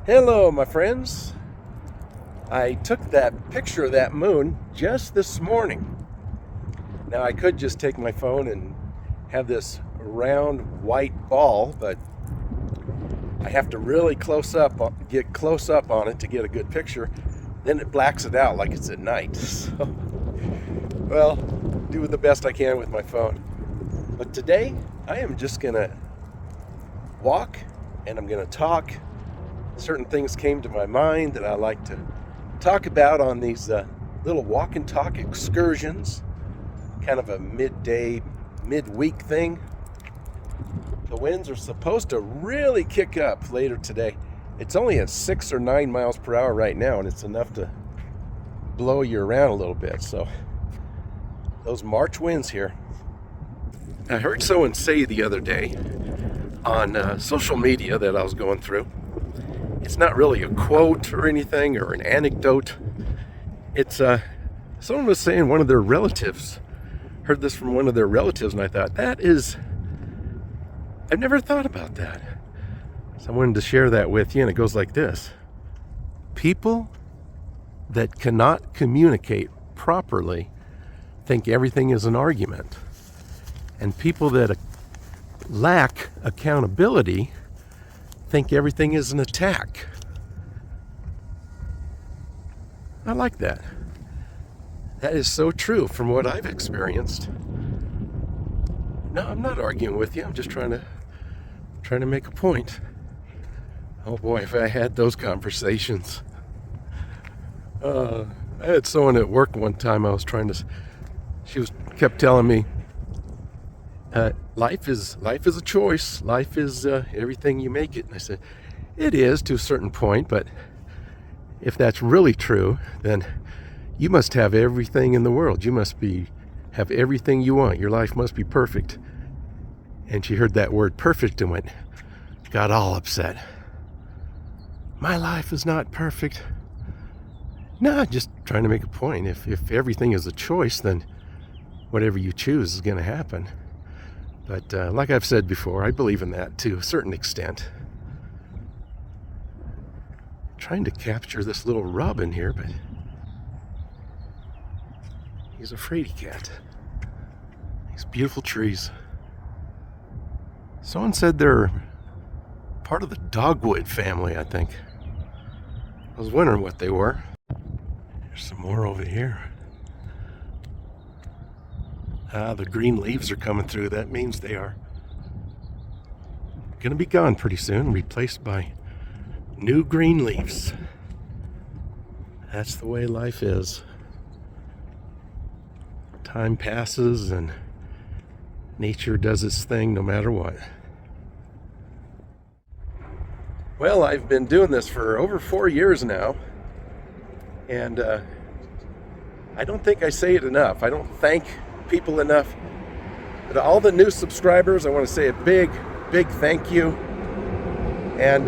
Hello, my friends. I took that picture of that moon just this morning. Now, I could just take my phone and have this round white ball, but I have to really get close up on it to get a good picture. Then it blacks it out like it's at night. So, well, do the best I can with my phone. But today, I am just gonna walk and I'm gonna talk. Certain things came to my mind that I like to talk about on these little walk and talk excursions, kind of a midweek thing. The winds are supposed to really kick up later today. It's only at 6 or 9 miles per hour right now, and it's enough to blow you around a little bit. So those March winds here. I heard someone say the other day on social media that I was going through, it's not really a quote or anything or an anecdote. It's someone was saying one of their relatives heard this from one of their relatives, and I thought, I've never thought about that. So I wanted to share that with you, and it goes like this. People that cannot communicate properly think everything is an argument. And people that lack accountability think everything is an attack. I like that. That is so true from what I've experienced. No, I'm not arguing with you. I'm just trying to make a point. Oh boy, if I had those conversations. I had someone at work one time. She kept telling me, life is a choice. Life is everything you make it. And I said, it is to a certain point, but if that's really true, then you must have everything in the world. You must have everything you want. Your life must be perfect. And she heard that word perfect and got all upset. My life is not perfect. No, just trying to make a point. If everything is a choice, then whatever you choose is going to happen. But like I've said before, I believe in that to a certain extent. I'm trying to capture this little robin here, but he's a fraidy cat. These beautiful trees. Someone said they're part of the dogwood family, I think. I was wondering what they were. There's some more over here. The green leaves are coming through. That means they are going to be gone pretty soon, replaced by new green leaves. That's the way life is. Time passes and nature does its thing no matter what. Well, I've been doing this for over 4 years now, and I don't think I say it enough. I don't thank people enough. But all the new subscribers, I want to say a big thank you. And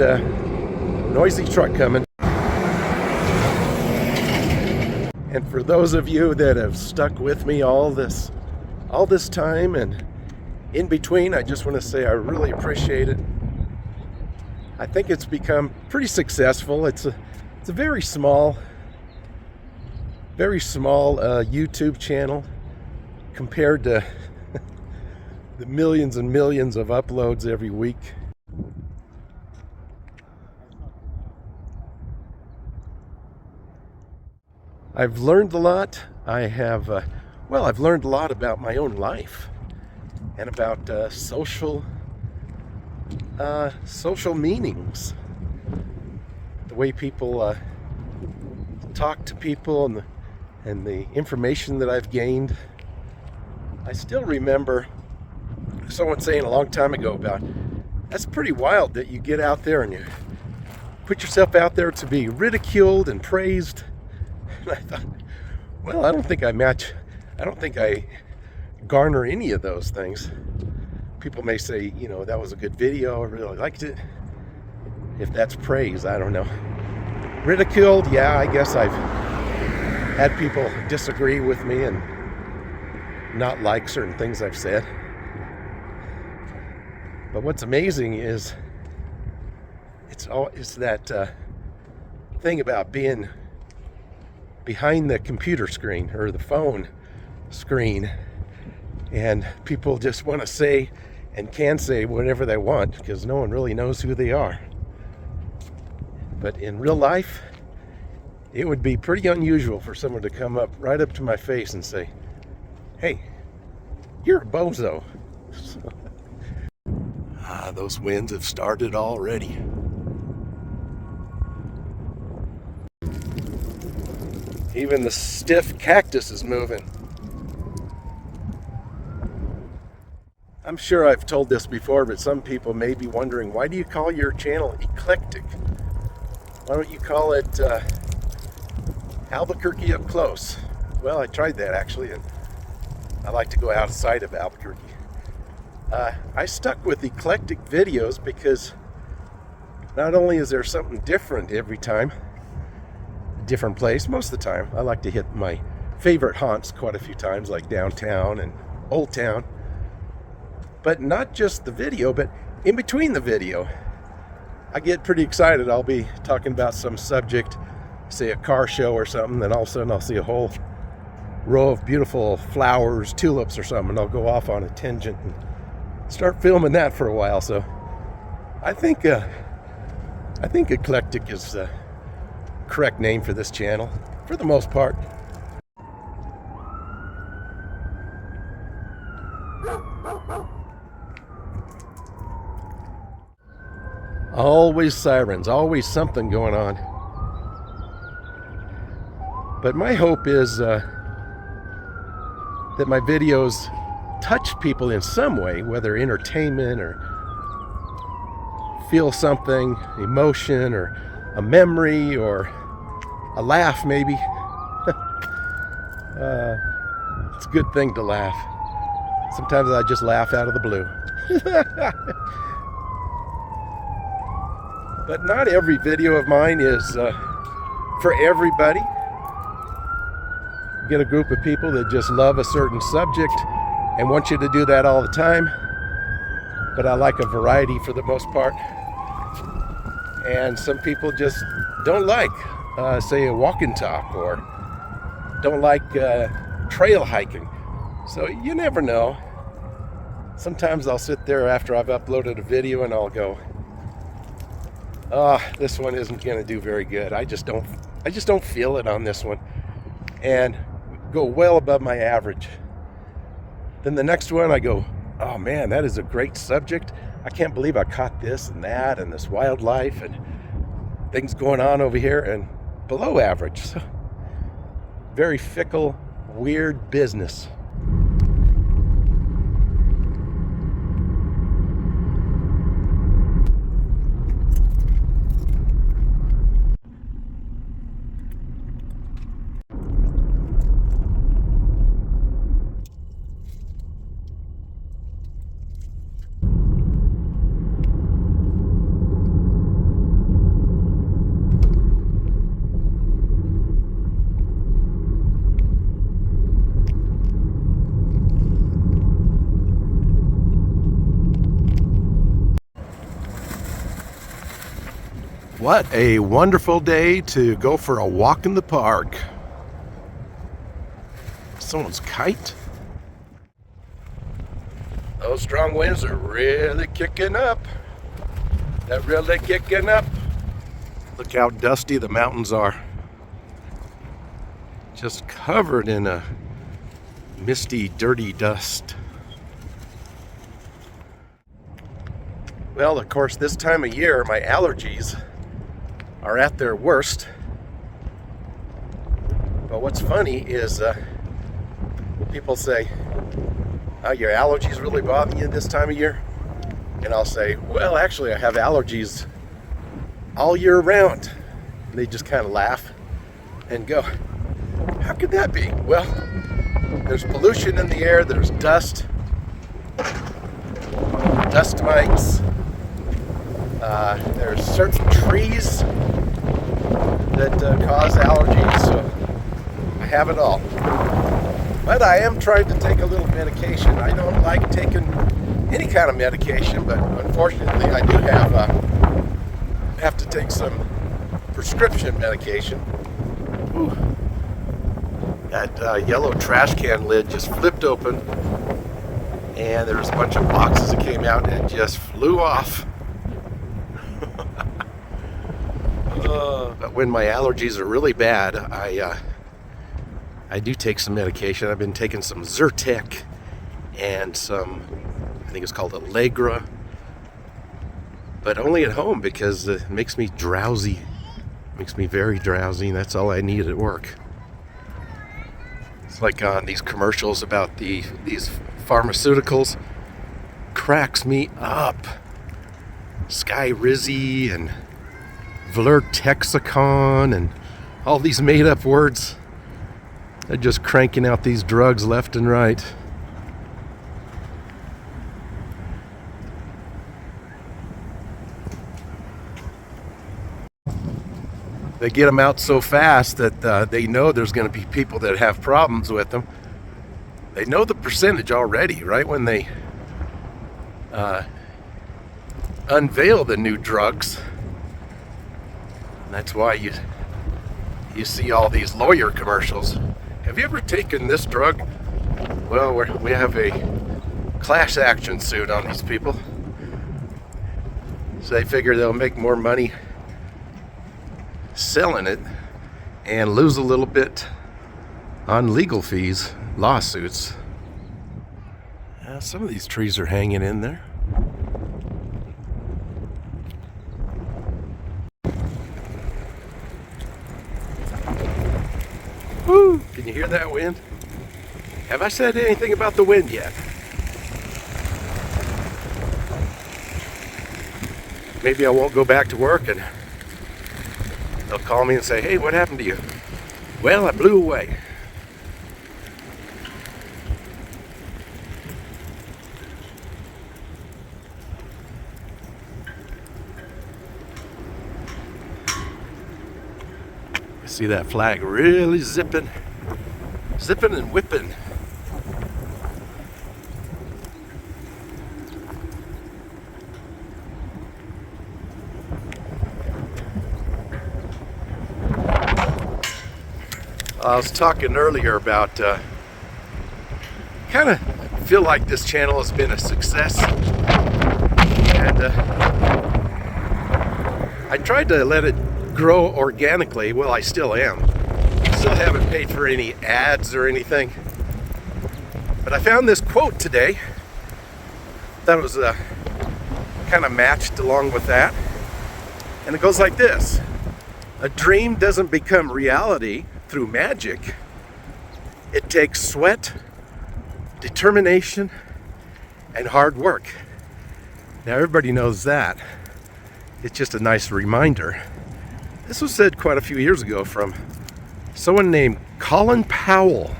noisy truck coming. And for those of you that have stuck with me all this time and in between, I just want to say I really appreciate it. I think it's become pretty successful. It's a very small YouTube channel compared to the millions and millions of uploads every week. I've learned a lot. I've learned a lot about my own life and about social meanings, the way people talk to people, and the information that I've gained. I still remember someone saying a long time ago about, that's pretty wild that you get out there and you put yourself out there to be ridiculed and praised. And I thought, well, I don't think I garner any of those things. People may say, that was a good video, I really liked it. If that's praise, I don't know. Ridiculed, yeah, I guess I've had people disagree with me and not like certain things I've said. But what's amazing is it's that thing about being behind the computer screen or the phone screen, and people just want to say and can say whatever they want because no one really knows who they are. But in real life, it would be pretty unusual for someone to come up right up to my face and say, "Hey, you're a bozo." Those winds have started already. Even the stiff cactus is moving. I'm sure I've told this before, but some people may be wondering, why do you call your channel Eclectic? Why don't you call it Albuquerque Up Close? Well, I tried that actually, and I like to go outside of Albuquerque. I stuck with eclectic videos because not only is there something different every time, different place most of the time. I like to hit my favorite haunts quite a few times, like downtown and Old Town. But not just the video, but in between the video, I get pretty excited. I'll be talking about some subject, say a car show or something, then all of a sudden I'll see a whole row of beautiful flowers, tulips or something, and I'll go off on a tangent and start filming that for a while. So I think eclectic is the correct name for this channel for the most part. Always sirens, always something going on. But my hope is that my videos touch people in some way, whether entertainment or feel something, emotion or a memory or a laugh maybe. It's a good thing to laugh. Sometimes I just laugh out of the blue. But not every video of mine is for everybody. You get a group of people that just love a certain subject and want you to do that all the time. But I like a variety for the most part. And some people just don't like, say, a walk and talk, or don't like trail hiking. So you never know. Sometimes I'll sit there after I've uploaded a video and I'll go, this one isn't going to do very good. I just don't feel it on this one, and go well above my average. Then the next one I go, oh man, that is a great subject. I can't believe I caught this and that and this wildlife and things going on over here, and below average. So, very fickle, weird business. What a wonderful day to go for a walk in the park. Someone's kite. Those strong winds are really kicking up. They're really kicking up. Look how dusty the mountains are. Just covered in a misty, dirty dust. Well, of course, this time of year, my allergies are at their worst. But what's funny is people say, oh, your allergies really bother you this time of year? And I'll say, well, actually, I have allergies all year round. And they just kind of laugh and go, how could that be? Well, there's pollution in the air, there's dust mites, there's certain trees that cause allergies, so I have it all. But I am trying to take a little medication. I don't like taking any kind of medication, but unfortunately I do have to take some prescription medication. Ooh. That yellow trash can lid just flipped open, and there was a bunch of boxes that came out and it just flew off. But when my allergies are really bad, I do take some medication. I've been taking some Zyrtec and some, I think it's called Allegra, but only at home because it makes me drowsy. It makes me very drowsy, and that's all I need at work. It's like on these commercials about these pharmaceuticals, cracks me up. Skyrizi and Vertexicon and all these made-up words. They're just cranking out these drugs left and right. They get them out so fast that they know there's going to be people that have problems with them. They know the percentage already, right? When they unveil the new drugs. And that's why you see all these lawyer commercials. Have you ever taken this drug? Well, we have a class action suit on these people. So they figure they'll make more money selling it and lose a little bit on legal fees, lawsuits. Some of these trees are hanging in there. Woo! Can you hear that wind? Have I said anything about the wind yet? Maybe I won't go back to work and they'll call me and say, hey, what happened to you? Well, I blew away. See that flag really zipping and whipping. I was talking earlier about kind of feel like this channel has been a success, and I tried to let it grow organically. Well, I still am. Still haven't paid for any ads or anything. But I found this quote today that was kind of matched along with that. And it goes like this: a dream doesn't become reality through magic. It takes sweat, determination, and hard work. Now, everybody knows that. It's just a nice reminder. This was said quite a few years ago from someone named Colin Powell.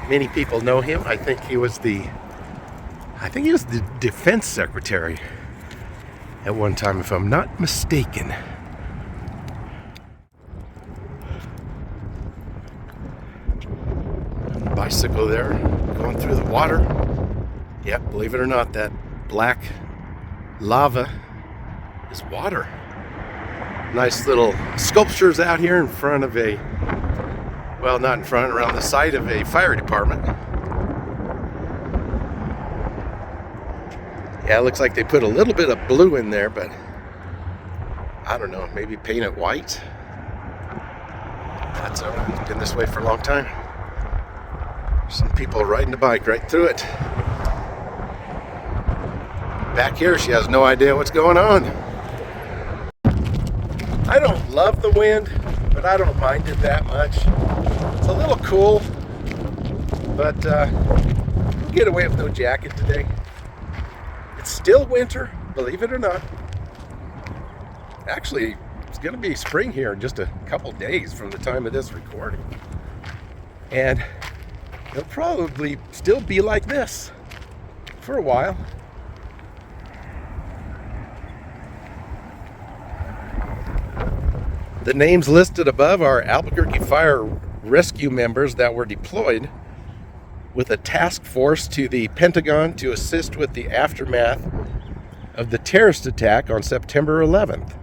Many people know him. I think he was the defense secretary at one time, if I'm not mistaken. Bicycle there, going through the water. Yep, believe it or not, that black lava is water. Nice little sculptures out here in front of well, not in front, around the side of a fire department. Yeah, it looks like they put a little bit of blue in there, but I don't know, maybe paint it white. That's all right. It's been this way for a long time. Some people riding a bike right through it. Back here, she has no idea what's going on. I don't love the wind, but I don't mind it that much. It's a little cool, but we'll get away with no jacket today. It's still winter, believe it or not. Actually, it's going to be spring here in just a couple days from the time of this recording. And it'll probably still be like this for a while. The names listed above are Albuquerque fire rescue members that were deployed with a task force to the Pentagon to assist with the aftermath of the terrorist attack on September 11th.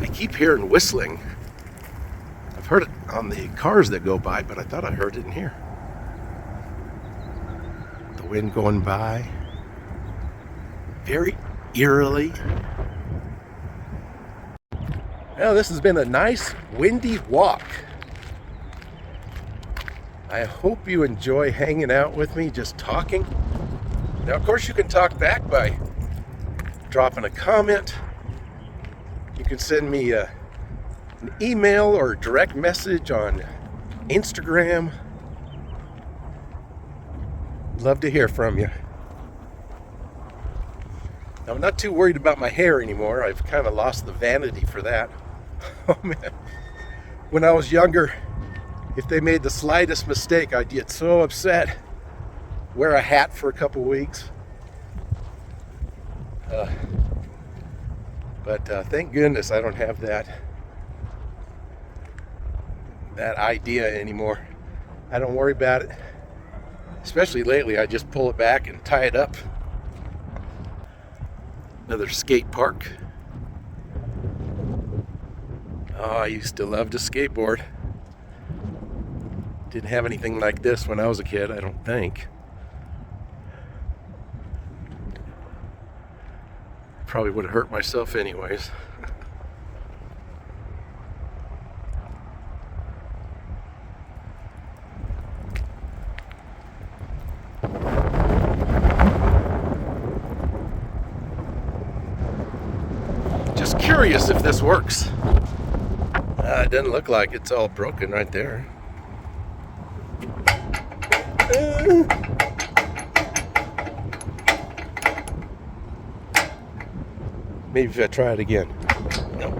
keep hearing whistling. I've heard it on the cars that go by, but I thought I heard it in here. The wind going by very eerily. Well, this has been a nice windy walk. I hope you enjoy hanging out with me, just talking. Now, of course, you can talk back by dropping a comment. You can send me an email or direct message on Instagram. Love to hear from you. I'm not too worried about my hair anymore. I've kind of lost the vanity for that. Oh man, when I was younger, if they made the slightest mistake, I'd get so upset. Wear a hat for a couple weeks. But thank goodness I don't have that idea anymore. I don't worry about it. Especially lately, I just pull it back and tie it up. Another skate park. Oh, I used to love to skateboard. Didn't have anything like this when I was a kid, I don't think. Probably would have hurt myself anyways. Just curious if this works. It doesn't look like it's all broken right there. Maybe if I try it again. No.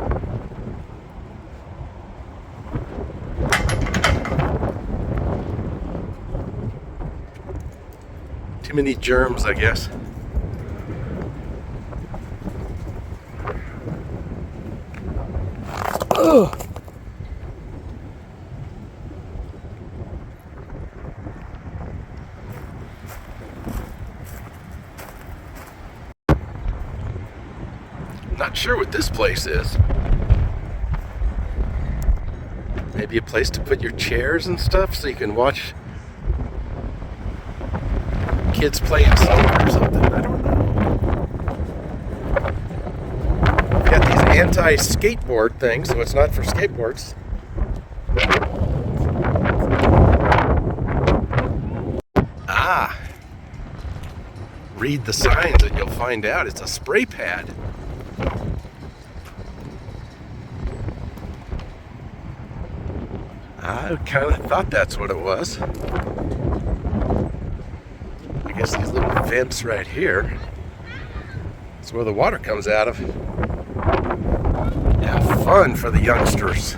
Too many germs, I guess. Ugh. Not sure what this place is. Maybe a place to put your chairs and stuff so you can watch kids playing soccer or something. I don't know. We've got these anti-skateboard things, so it's not for skateboards. Ah! Read the signs and you'll find out it's a spray pad. I kind of thought that's what it was. I guess these little vents right here is where the water comes out of. Yeah, fun for the youngsters.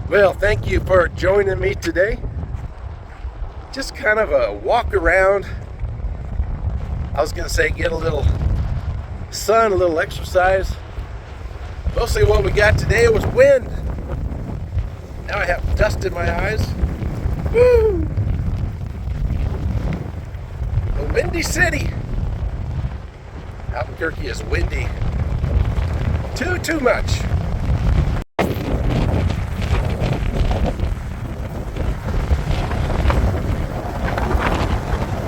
Well, thank you for joining me today. Just kind of a walk around. I was going to say get a little sun, a little exercise. Mostly what we got today was wind. Now I have dust in my eyes. Woo! A windy city. Albuquerque is windy. Too much.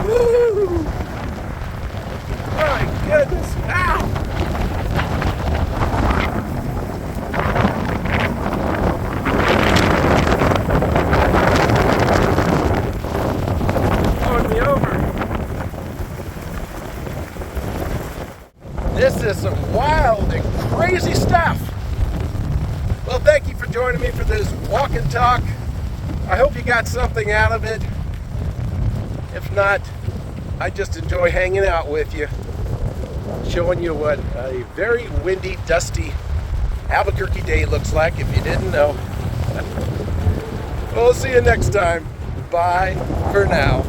Woo! My goodness! Ow! Blowing me over. This is some wild and crazy stuff. Well, thank you for joining me for this walk and talk. I hope you got something out of it. If not, I just enjoy hanging out with you, showing you what a very windy, dusty Albuquerque day looks like if you didn't know. We'll see you next time. Bye for now.